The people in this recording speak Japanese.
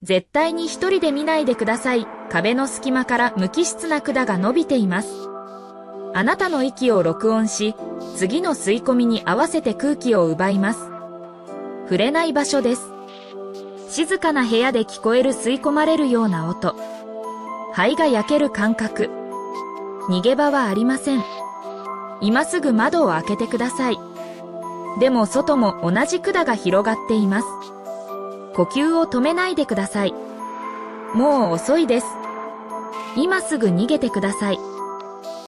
絶対に一人で見ないでください。壁の隙間から無機質な管が伸びています。あなたの息を録音し、次の吸い込みに合わせて空気を奪います。触れない場所です。静かな部屋で聞こえる吸い込まれるような音。肺が焼ける感覚。逃げ場はありません。今すぐ窓を開けてください。でも外も同じ管が広がっています。呼吸を止めないでください。もう遅いです。今すぐ逃げてください。